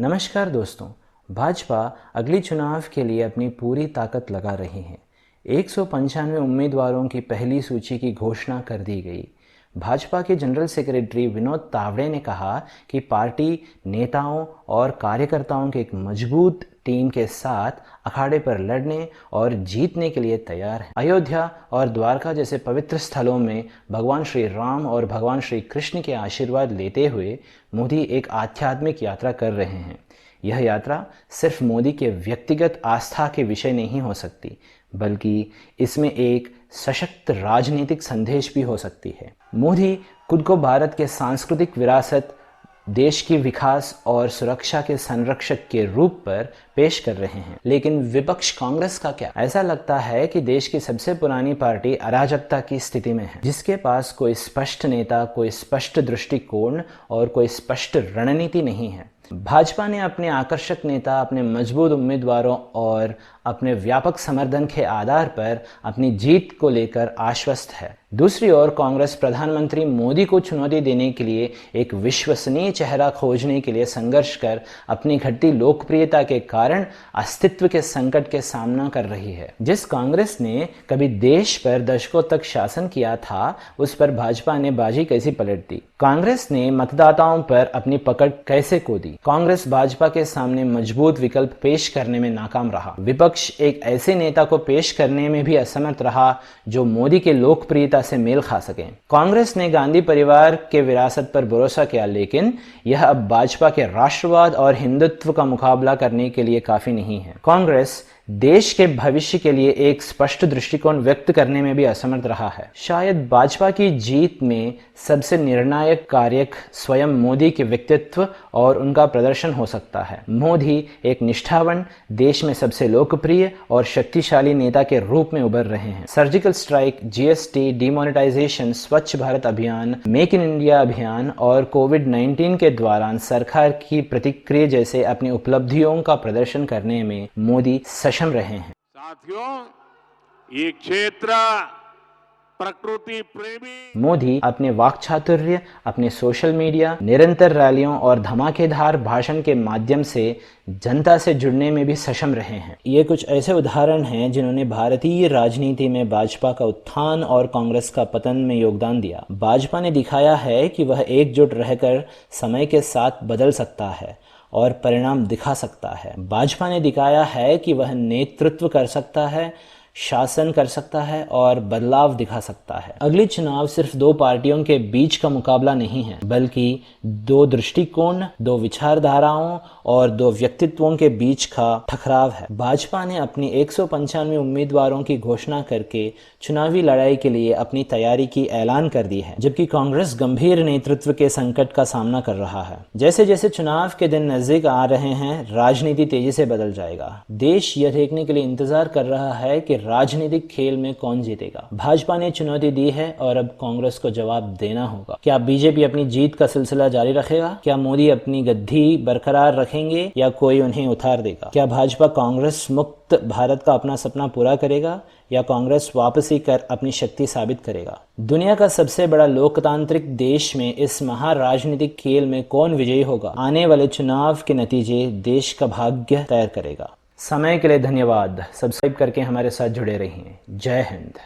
नमस्कार दोस्तों, भाजपा अगली चुनाव के लिए अपनी पूरी ताकत लगा रही है। 195 उम्मीदवारों की पहली सूची की घोषणा कर दी गई। भाजपा के जनरल सेक्रेटरी विनोद तावड़े ने कहा कि पार्टी नेताओं और कार्यकर्ताओं के एक मजबूत टीम के साथ अखाड़े पर लड़ने और जीतने के लिए तैयार है। अयोध्या और द्वारका जैसे पवित्र स्थलों में भगवान श्री राम और भगवान श्री कृष्ण के आशीर्वाद लेते हुए मोदी एक आध्यात्मिक यात्रा कर रहे हैं। यह यात्रा सिर्फ मोदी के व्यक्तिगत आस्था के विषय नहीं हो सकती, बल्कि इसमें एक सशक्त राजनीतिक संदेश भी हो सकती है। मोदी खुद को भारत के सांस्कृतिक विरासत, देश की विकास और सुरक्षा के संरक्षक के रूप पर पेश कर रहे हैं। लेकिन विपक्ष कांग्रेस का क्या? ऐसा लगता है कि देश की सबसे पुरानी पार्टी अराजकता की स्थिति में है, जिसके पास कोई स्पष्ट नेता, कोई स्पष्ट दृष्टिकोण और कोई स्पष्ट रणनीति नहीं है। भाजपा ने अपने आकर्षक नेता, अपने मजबूत उम्मीदवारों और अपने व्यापक समर्थन के आधार पर अपनी जीत को लेकर आश्वस्त है। दूसरी ओर कांग्रेस प्रधानमंत्री मोदी को चुनौती देने के लिए एक विश्वसनीय चेहरा खोजने के लिए संघर्ष कर अपनी घटती लोकप्रियता के कारण अस्तित्व के संकट के सामना कर रही है। जिस कांग्रेस ने कभी देश पर दशकों तक शासन किया था, उस पर भाजपा ने बाजी कैसी पलट दी? कांग्रेस ने मतदाताओं पर अपनी पकड़ कैसे खो दी? कांग्रेस भाजपा के सामने मजबूत विकल्प पेश करने में नाकाम रहा। विपक्ष एक ऐसे नेता को पेश करने में भी असमर्थ रहा जो मोदी के लोकप्रियता से मेल खा सके। कांग्रेस ने गांधी परिवार के विरासत पर भरोसा किया, लेकिन यह अब भाजपा के राष्ट्रवाद और हिंदुत्व का मुकाबला करने के लिए काफी नहीं है। कांग्रेस देश के भविष्य के लिए एक स्पष्ट दृष्टिकोण व्यक्त करने में भी असमर्थ रहा है। शायद भाजपा की जीत में सबसे निर्णायक कारक स्वयं मोदी के व्यक्तित्व और उनका प्रदर्शन हो सकता है। मोदी एक निष्ठावान, देश में सबसे लोकप्रिय और शक्तिशाली नेता के रूप में उभर रहे हैं। सर्जिकल स्ट्राइक, जीएसटी, डिमोनेटाइजेशन, स्वच्छ भारत अभियान, मेक इन इंडिया अभियान और कोविड-19 के दौरान सरकार की प्रतिक्रिया जैसे अपनी उपलब्धियों का प्रदर्शन करने में मोदी सक्षम रहे हैं। साथियों, ये क्षेत्र प्रकृति प्रेमी मोदी अपने वाक्चातुर्य, अपने सोशल मीडिया, निरंतर रैलियों और धमाकेदार भाषण के माध्यम से जनता से जुड़ने में भी सक्षम रहे हैं। ये कुछ ऐसे उदाहरण हैं जिन्होंने भारतीय राजनीति में भाजपा का उत्थान और कांग्रेस का पतन में योगदान दिया। भाजपा ने दिखाया है कि वह एकजुट रहकर समय के साथ बदल सकता है और परिणाम दिखा सकता है। भाजपा ने दिखाया है कि वह नेतृत्व कर सकता है, शासन कर सकता है और बदलाव दिखा सकता है। अगली चुनाव सिर्फ दो पार्टियों के बीच का मुकाबला नहीं है, बल्कि दो दृष्टिकोण, दो विचारधाराओं और दो व्यक्तित्वों के बीच का टकराव है। भाजपा ने अपनी 195 उम्मीदवारों की घोषणा करके चुनावी लड़ाई के लिए अपनी तैयारी की ऐलान कर दी है, जबकि कांग्रेस गंभीर नेतृत्व के संकट का सामना कर रहा है। जैसे जैसे चुनाव के दिन नजदीक आ रहे हैं, राजनीति तेजी से बदल जाएगा। देश यह देखने के लिए इंतजार कर रहा है कि राजनीतिक खेल में कौन जीतेगा। भाजपा ने चुनौती दी है और अब कांग्रेस को जवाब देना होगा। क्या बीजेपी अपनी जीत का सिलसिला जारी रखेगा? क्या मोदी अपनी गद्दी बरकरार रखेंगे या कोई उन्हें उतार देगा? क्या भाजपा कांग्रेस मुक्त भारत का अपना सपना पूरा करेगा या कांग्रेस वापसी कर अपनी शक्ति साबित करेगा? दुनिया का सबसे बड़ा लोकतांत्रिक देश में इस महाराजनीतिक खेल में कौन विजयी होगा? आने वाले चुनाव के नतीजे देश का भाग्य तय करेगा। समय के लिए धन्यवाद। सब्सक्राइब करके हमारे साथ जुड़े रहिए। जय हिंद।